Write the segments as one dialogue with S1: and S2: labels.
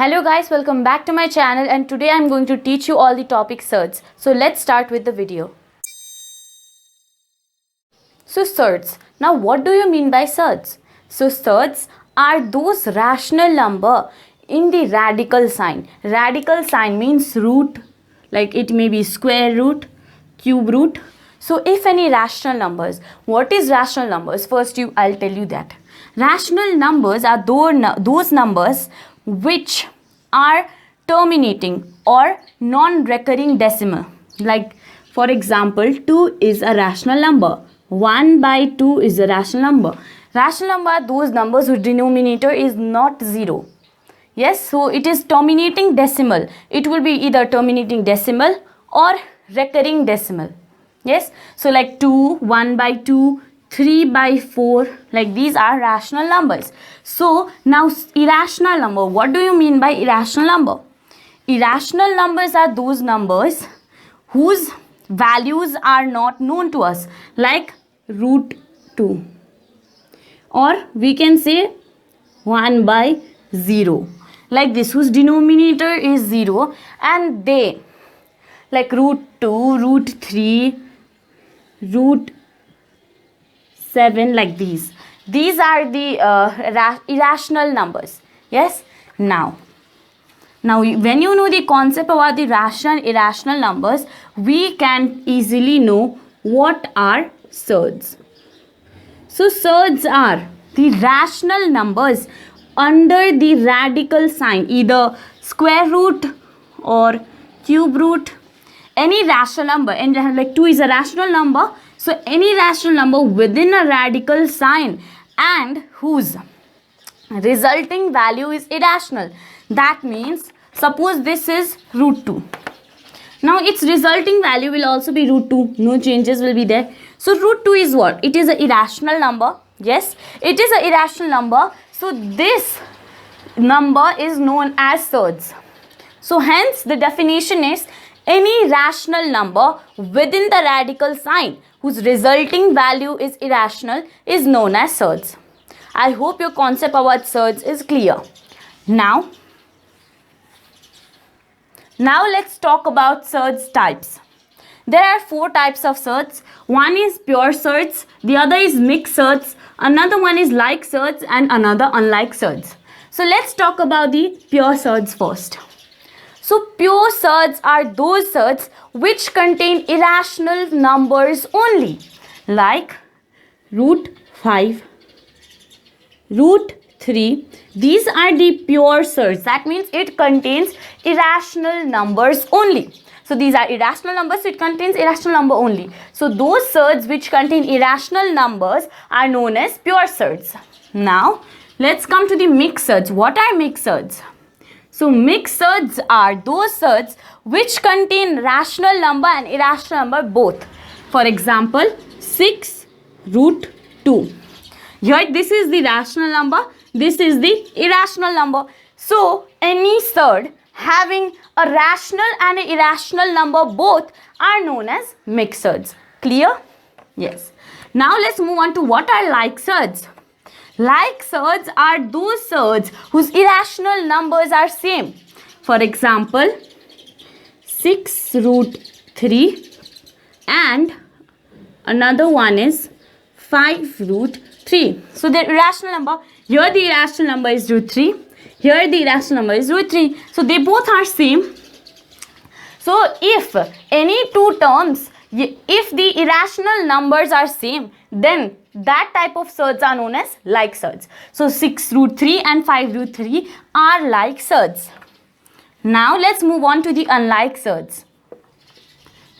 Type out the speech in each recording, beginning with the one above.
S1: Hello guys, welcome back to my channel, and today I'm going to teach you all the topic surds. So let's start with the video. So surds. Now what do you mean by surds? So surds are those rational number in the radical sign. Radical sign means root, like it may be square root, cube root. So if any rational numbers, what is rational numbers? First I'll tell you that. Rational numbers are those numbers which are terminating or non-recurring decimal. Like for example, 2 is a rational number. 1 by 2 is a rational number. Rational number are those numbers whose denominator is not 0. Yes, so it is terminating decimal. It will be either terminating decimal or recurring decimal. Yes, so like 2, 1 by 2, 3 by 4, like these are rational numbers. So now irrational number. What do you mean by irrational number? Irrational numbers are those numbers whose values are not known to us, like root 2, or we can say 1 by 0, like this, whose denominator is 0, and they, like root 2, root 3, root 7, like these are the irrational numbers. Yes, now when you know the concept about the rational irrational numbers, we can easily know what are surds. So surds are the rational numbers under the radical sign, either square root or cube root. Any rational number, and like 2 is a rational number, so any rational number within a radical sign and whose resulting value is irrational. That means suppose this is root 2. Now its resulting value will also be root 2. No changes will be there. So root 2 is what? It is an irrational number. Yes, it is an irrational number. So this number is known as surds. So hence the definition is any rational number within the radical sign whose resulting value is irrational is known as surds. I hope your concept about surds is clear. Now let's talk about surds types. There are 4 types of surds. One is pure surds, the other is mixed surds, another one is like surds, and another unlike surds. So let's talk about the pure surds first. So pure surds are those surds which contain irrational numbers only, like root 5, root 3. These are the pure surds. That means it contains irrational numbers only. So these are irrational numbers, it contains irrational number only. So those surds which contain irrational numbers are known as pure surds. Now let's come to the mixed surds. What are mixed surds? So mixed surds are those surds which contain rational number and irrational number both. For example, 6 root 2. Here this is the rational number, this is the irrational number. So any surd having a rational and an irrational number both are known as mixed surds. Clear? Yes. Now let's move on to what are like surds. Like surds are those surds whose irrational numbers are same. For example, 6 root 3 and another one is 5 root 3. So the irrational number, here the irrational number is root 3, here the irrational number is root 3. So they both are same. So if any two terms, if the irrational numbers are same, then that type of surds are known as like surds. So 6 root 3 and 5 root 3 are like surds. Now let's move on to the unlike surds.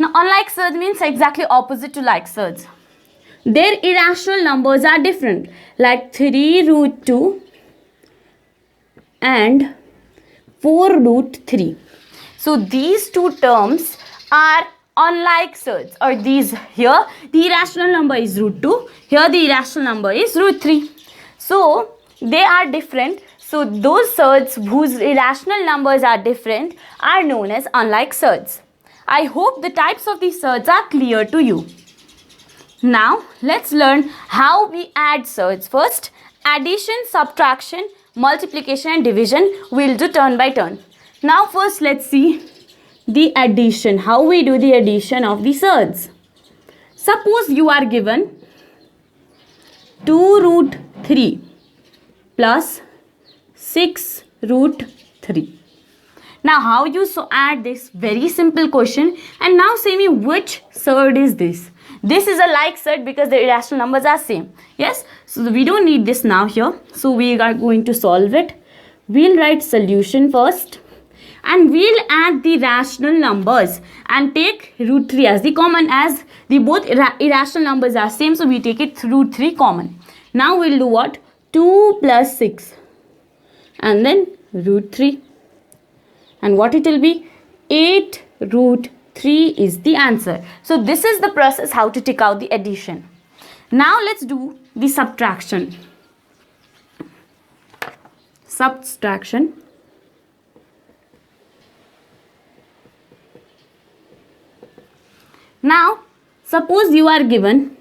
S1: Now unlike surds means exactly opposite to like surds. Their irrational numbers are different, like 3 root 2 and 4 root 3. So these two terms are unlike surds, or these, here the irrational number is root 2, here the irrational number is root 3. So they are different. So those surds whose irrational numbers are different are known as unlike surds. I hope the types of these surds are clear to you. Now let's learn how we add surds. First, addition, subtraction, multiplication and division. We'll do turn by turn. Now first let's see the addition. How we do the addition of the surds. Suppose you are given 2 root 3 plus 6 root 3. Now how you add this? Very simple question. And now say me which surd is this? This is a like surd because the irrational numbers are same. Yes? So we don't need this now here. So we are going to solve it. We'll write solution first. And we'll add the rational numbers and take root 3 as the common, as the both irrational numbers are same. So we take it root 3 common. Now we'll do what? 2 plus 6 and then root 3. And what it will be? 8 root 3 is the answer. So this is the process how to take out the addition. Now let's do the subtraction. Subtraction. Now suppose you are given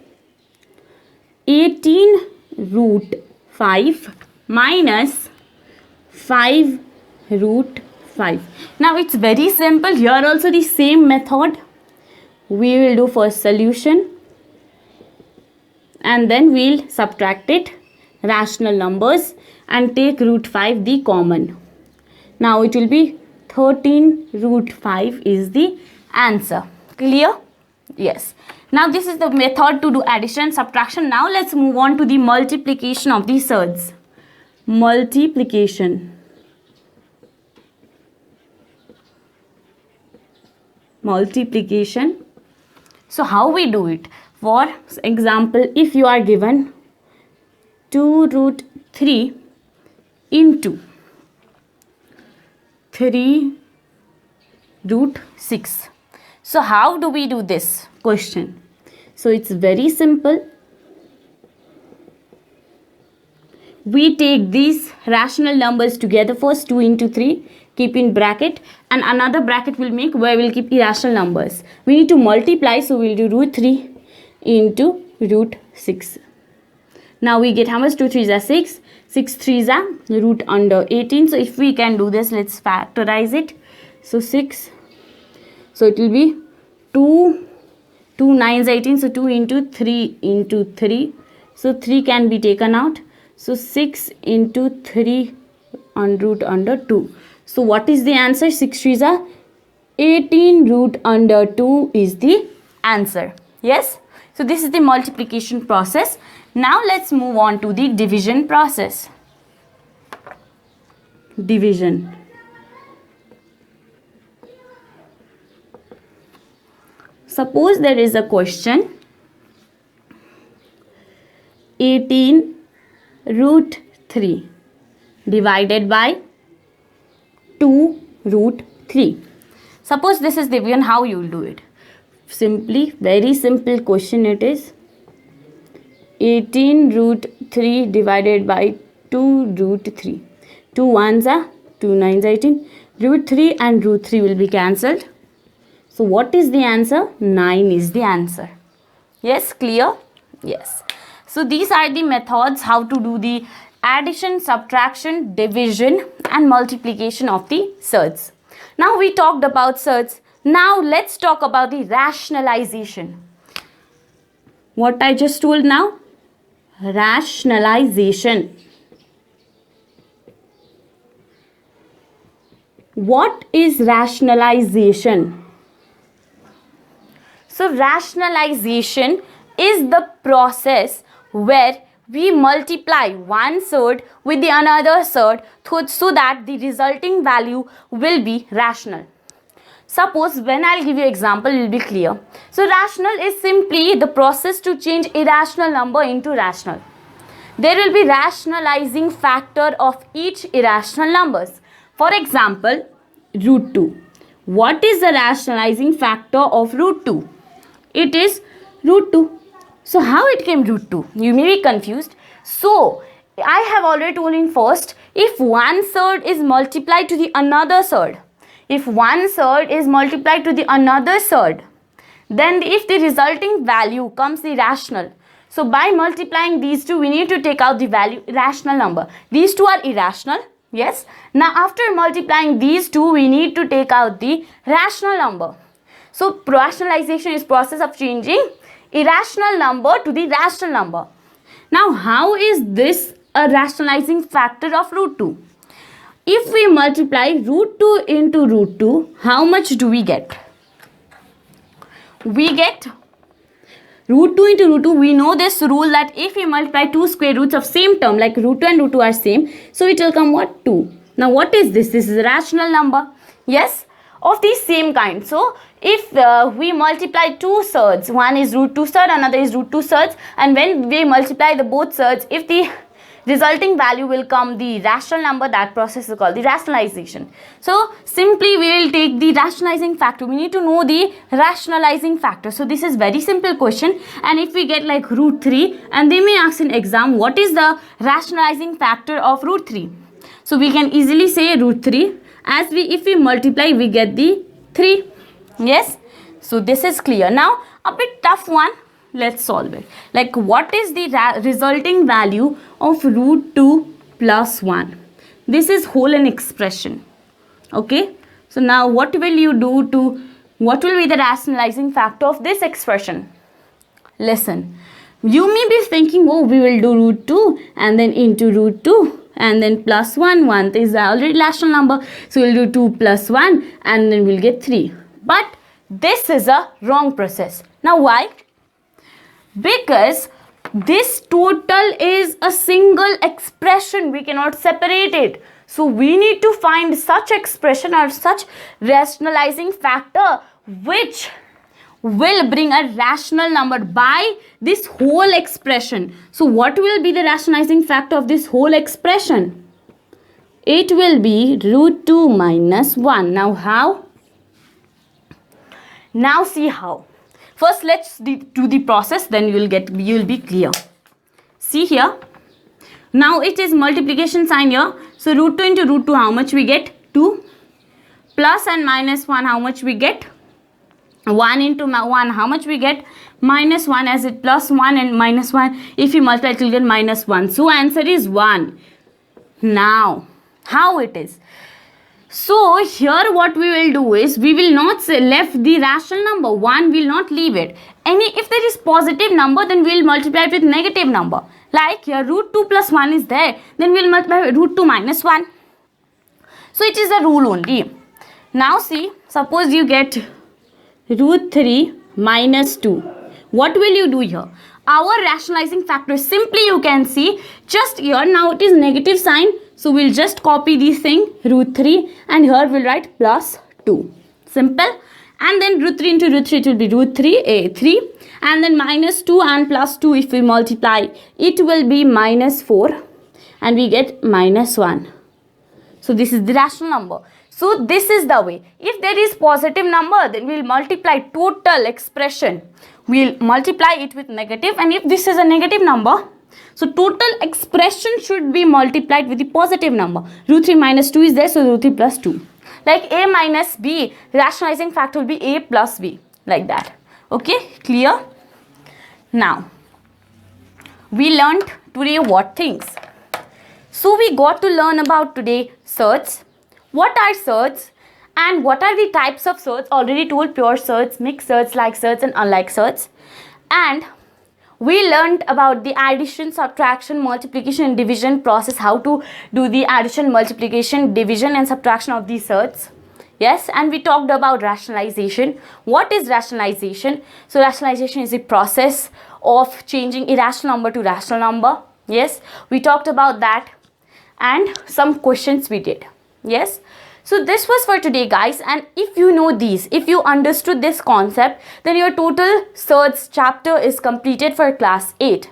S1: 18 root 5 minus 5 root 5. Now it's very simple. Here also the same method. We will do first solution and then we'll subtract it, rational numbers, and take root 5 the common. Now it will be 13 root 5 is the answer. Clear? Yes. Now this is the method to do addition and subtraction. Now let's move on to the multiplication of the surds. Multiplication. Multiplication. So how we do it? For example, if you are given 2 root 3 into 3 root 6. So how do we do this question? So it's very simple. We take these rational numbers together first, 2 into 3, keep in bracket, and another bracket will make where we'll keep irrational numbers. We need to multiply, so we'll do root 3 into root 6. Now we get how much? 2 3s are 6, 6 3s are root under 18. So if we can do this, let's factorize it. So 6, so it will be 2 9s 18, so 2 into 3 into 3. So 3 can be taken out. So 6 into 3 on root under 2. So what is the answer? 6 3s are 18 root under 2 is the answer. Yes? So this is the multiplication process. Now let's move on to the division process. Division. Suppose there is a question 18 root 3 divided by 2 root 3. Suppose this is division, how you will do it? Simply, very simple question it is. 18 root 3 divided by 2 root 3. 2 1s are 2 9s 18. Root 3 and root 3 will be cancelled. So what is the answer? 9 is the answer. Yes, clear? Yes. So these are the methods how to do the addition, subtraction, division and multiplication of the surds. Now we talked about surds. Now let's talk about the rationalization. What I just told now? Rationalization. What is rationalization? So rationalization is the process where we multiply one surd with the another surd so that the resulting value will be rational. Suppose when I'll give you example, it will be clear. So rational is simply the process to change irrational number into rational. There will be rationalizing factor of each irrational numbers. For example, root 2. What is the rationalizing factor of root 2? It is root 2. So how it came root 2? You may be confused. So I have already told in first, if one surd is multiplied to the another surd, if one surd is multiplied to the another surd, then if the resulting value comes the rational, So by multiplying these two, we need to take out the value rational number. These two are irrational. Yes. Now after multiplying these two, we need to take out the rational number. So rationalization is process of changing irrational number to the rational number. Now how is this a rationalizing factor of root 2? If we multiply root 2 into root 2, how much do we get? We get root 2 into root 2. We know this rule that if we multiply two square roots of same term, like root 2 and root 2 are same, so it will come what? 2. Now what is this? This is a rational number. Yes, of the same kind. So if we multiply two surds, one is root 2 surd, another is root 2 surds, and when we multiply the both surds, if the resulting value will come the rational number, that process is called the rationalization. So simply we will take the rationalizing factor. We need to know the rationalizing factor. So this is very simple question, and if we get like root 3 and they may ask in exam what is the rationalizing factor of root 3. So we can easily say root 3, as if we multiply we get the 3. Yes, so this is clear. Now a bit tough one. Let's solve it. Like what is the resulting value of root 2 plus 1? This is whole an expression. Okay. So now what will you do to, what will be the rationalizing factor of this expression? Listen. You may be thinking, oh, we will do root 2 and then into root 2 and then plus 1. 1 is already rational number. So we'll do 2 plus 1 and then we'll get 3. But this is a wrong process. Now why? Because this total is a single expression. We cannot separate it. So we need to find such expression or such rationalizing factor which will bring a rational number by this whole expression. So what will be the rationalizing factor of this whole expression? It will be root 2 minus 1. Now how? Now see how. First let's do the process, then you will be clear. See here. Now it is multiplication sign here. So root 2 into root 2, how much we get? 2. Plus and minus 1, how much we get? 1 into 1, how much we get? Minus 1, as it plus 1 and minus 1. If you multiply, it will get minus 1. So answer is 1. Now, how it is? So here what we will do is, we will not say left the rational number. 1 will not leave it. If there is positive number, then we will multiply it with negative number. Like here root 2 plus 1 is there. Then we will multiply with root 2 minus 1. So it is a rule only. Now see, suppose you get root 3 minus 2. What will you do here? Our rationalizing factor, simply you can see just here. Now it is negative sign. So we'll just copy this thing, root 3, and here we'll write plus 2. Simple. And then root 3 into root 3, it will be root 3, 3. And then minus 2 and plus 2, if we multiply, it will be minus 4. And we get minus 1. So this is the rational number. So this is the way. If there is positive number, then we'll multiply total expression. We'll multiply it with negative. And if this is a negative number, so total expression should be multiplied with the positive number. Root 3 minus 2 is there, so root 3 plus 2. Like a minus b, rationalizing factor will be a plus b. Like that. Okay, clear? Now, we learned today what things? So we got to learn about today surds. What are surds? And what are the types of surds? Already told, pure surds, mixed surds, like surds and unlike surds. And we learned about the addition, subtraction, multiplication and division process, how to do the addition, multiplication, division and subtraction of these surds. Yes, and we talked about rationalization. What is rationalization? So rationalization is the process of changing irrational number to rational number. Yes, we talked about that and some questions we did. Yes. So this was for today, guys, and if you know these, if you understood this concept, then your total surds chapter is completed for class 8.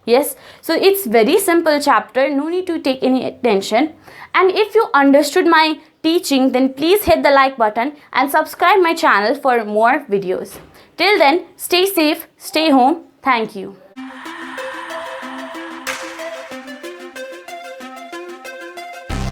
S1: Yes, so it's very simple chapter, no need to take any attention. And if you understood my teaching, then please hit the like button and subscribe my channel for more videos. Till then, stay safe, stay home. Thank you.